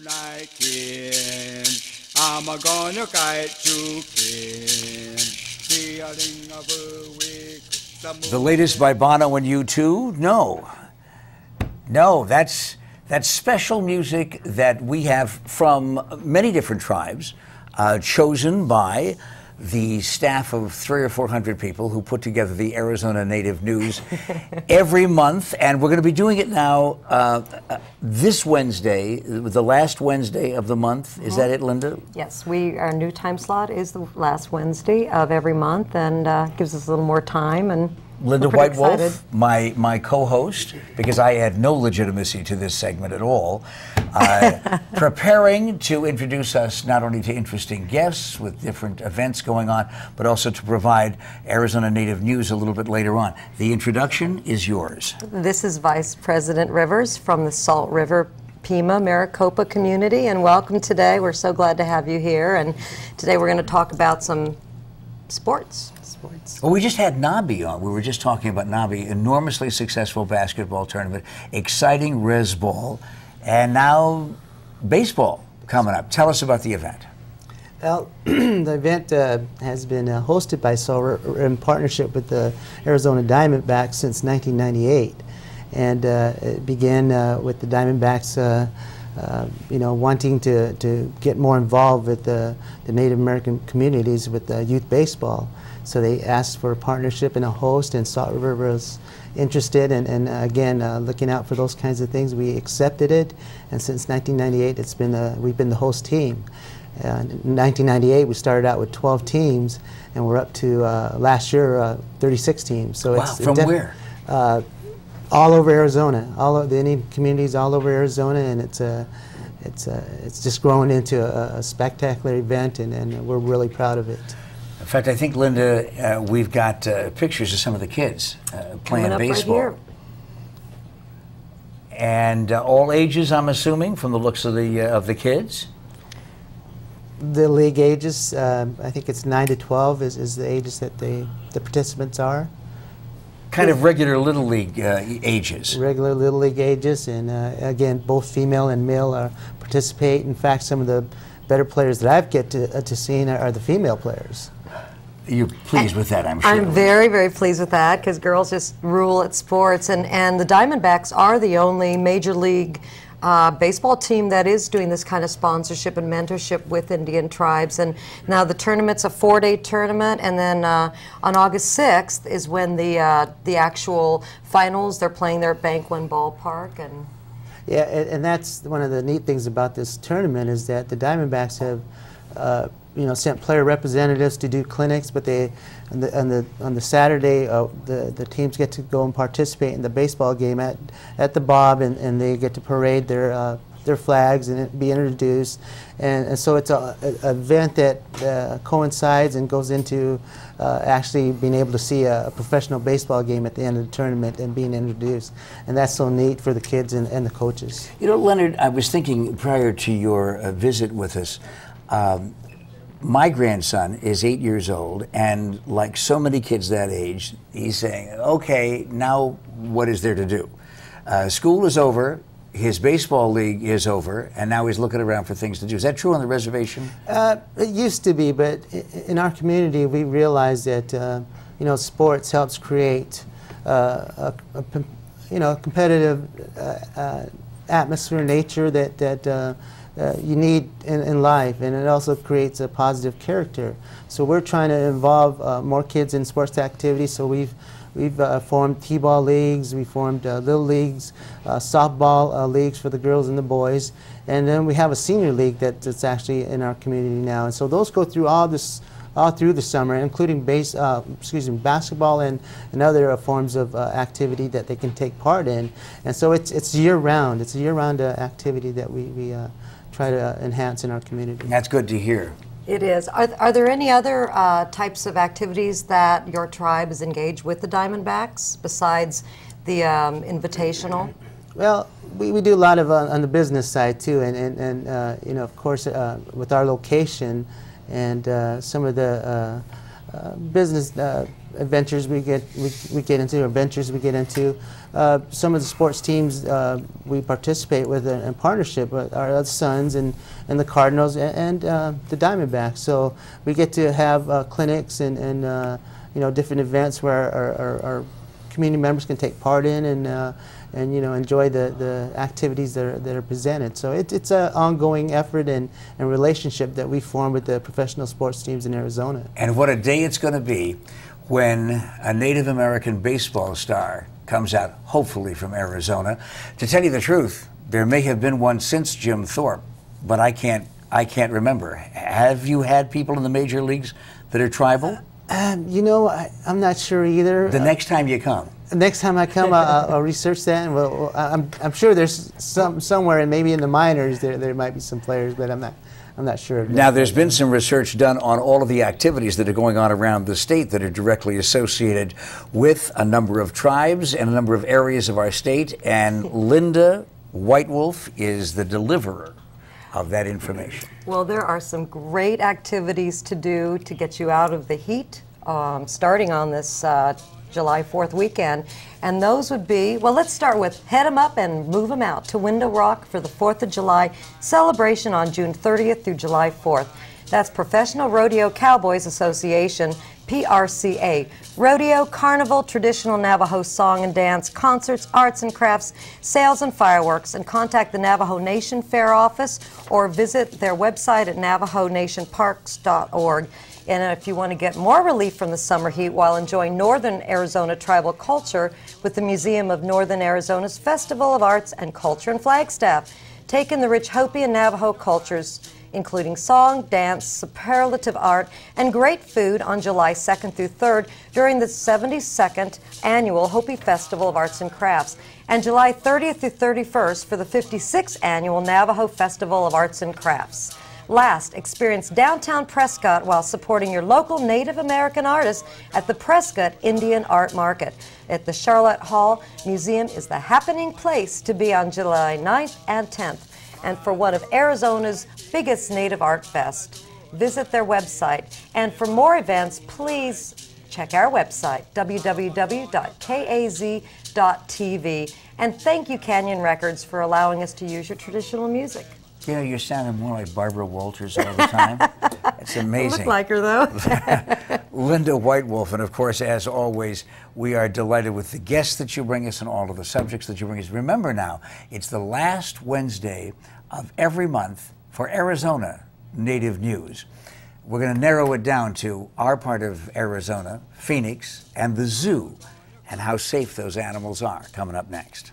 Ken. I'm a gonna kite to Ken. Feeling of a week. The latest by Bono and U2? No. No, that's special music that we have from many different tribes, chosen by the staff of 300 or 400 people who put together the Arizona Native News every month. And we're going to be doing it now this Wednesday, the last Wednesday of the month. Is that it, Linda? Yes, our new time slot is the last Wednesday of every month, and gives us a little more time. And Linda White Wolf, my co-host, because I add no legitimacy to this segment at all, preparing to introduce us not only to interesting guests with different events going on, but also to provide Arizona Native News a little bit later on. The introduction is yours. This is Vice President Rivers from the Salt River Pima Maricopa community, and welcome today. We're so glad to have you here, and today we're going to talk about some sports. Well, we just had Nabi on. We were just talking about Nabi, enormously successful basketball tournament, exciting res ball, and now baseball coming up. Tell us about the event. Well, the event has been hosted by SORA in partnership with the Arizona Diamondbacks since 1998, and it began with the Diamondbacks wanting to get more involved with the Native American communities with youth baseball. So they asked for a partnership and a host, and Salt River was interested, and again, looking out for those kinds of things. We accepted it, and since 1998, we've been the host team. In 1998, we started out with 12 teams, and we're up to last year 36 teams. So wow, from where? All over Arizona, all of the Indian communities all over Arizona, and it's just growing into a spectacular event, and we're really proud of it. In fact, I think, Linda, we've got pictures of some of the kids playing baseball. Right here. And all ages, I'm assuming, from the looks of the kids? The league ages, I think it's 9 to 12 is the ages that the participants are. Kind of regular Little League ages. Regular Little League ages, and again, both female and male participate. In fact, some of the better players that I've get to see are the female players. You're pleased with that, I'm sure. I'm very, very pleased with that, because girls just rule at sports, and the Diamondbacks are the only major league baseball team that is doing this kind of sponsorship and mentorship with Indian tribes. And now the tournament's a 4-day tournament, and then on August 6th is when the actual finals. They're playing there at Banquin Ballpark. And yeah, and that's one of the neat things about this tournament, is that the Diamondbacks have sent player representatives to do clinics, but on the Saturday the teams get to go and participate in the baseball game at the Bob, and they get to parade their flags and be introduced, and so it's an event that coincides and goes into actually being able to see a professional baseball game at the end of the tournament and being introduced, and that's so neat for the kids and the coaches. You know, Leonard, I was thinking prior to your visit with us, my grandson is 8 years old, and like so many kids that age, he's saying, okay, now what is there to do? School is over, his baseball league is over, and now he's looking around for things to do. Is that true on the reservation? It used to be, but in our community we realized that sports helps create a competitive atmosphere, nature that you need in life, and it also creates a positive character. So we're trying to involve more kids in sports activities. So we've formed T-ball leagues, we formed little leagues, softball leagues for the girls and the boys, and then we have a senior league that's actually in our community now. And so those go through all through the summer, including basketball and other forms of activity that they can take part in. And so it's year-round. It's a year-round activity that we try to enhance in our community. That's good to hear. it is. Are there any other types of activities that your tribe is engaged with the Diamondbacks besides the invitational? Well, we do a lot of on the business side too, and you know, of course, with our location and some of the business adventures we get into, or ventures we get into. Some of the sports teams we participate with in partnership with our Suns and the Cardinals and the Diamondbacks. So we get to have clinics and different events where our community members can take part in and enjoy the activities that are presented. So it's an ongoing effort and relationship that we form with the professional sports teams in Arizona. And what a day it's going to be when a Native American baseball star comes out, hopefully from Arizona. To tell you the truth, there may have been one since Jim Thorpe, but I can't remember. Have you had people in the major leagues that are tribal? I'm not sure either. The next time you come. Next time I come, I'll research that, and I'm sure there's somewhere, and maybe in the minors there might be some players, but I'm not sure. Now, there's been some research done on all of the activities that are going on around the state that are directly associated with a number of tribes and a number of areas of our state, and Linda White Wolf is the deliverer of that information. Well, there are some great activities to do to get you out of the heat, starting on this July 4th weekend. And those would be, well, let's start with Head 'em Up and Move 'em Out to Window Rock for the 4th of July celebration on June 30th through July 4th. That's Professional Rodeo Cowboys Association, PRCA. Rodeo, carnival, traditional Navajo song and dance, concerts, arts and crafts, sales and fireworks. And contact the Navajo Nation Fair Office or visit their website at navajonationparks.org. And if you want to get more relief from the summer heat while enjoying Northern Arizona tribal culture with the Museum of Northern Arizona's Festival of Arts and Culture in Flagstaff, take in the rich Hopi and Navajo cultures, including song, dance, superlative art, and great food on July 2nd through 3rd during the 72nd Annual Hopi Festival of Arts and Crafts, and July 30th through 31st for the 56th Annual Navajo Festival of Arts and Crafts. Last, experience downtown Prescott while supporting your local Native American artists at the Prescott Indian Art Market. At the Charlotte Hall Museum is the happening place to be on July 9th and 10th. And for one of Arizona's biggest Native Art Fest. Visit their website. And for more events, please check our website, www.kaz.tv. And thank you, Canyon Records, for allowing us to use your traditional music. You know, you're sounding more like Barbara Walters all the time. It's amazing. I look like her, though. Linda White Wolf, and of course, as always, we are delighted with the guests that you bring us and all of the subjects that you bring us. Remember now, it's the last Wednesday of every month for Arizona Native News. We're going to narrow it down to our part of Arizona, Phoenix, and the zoo, and how safe those animals are, coming up next.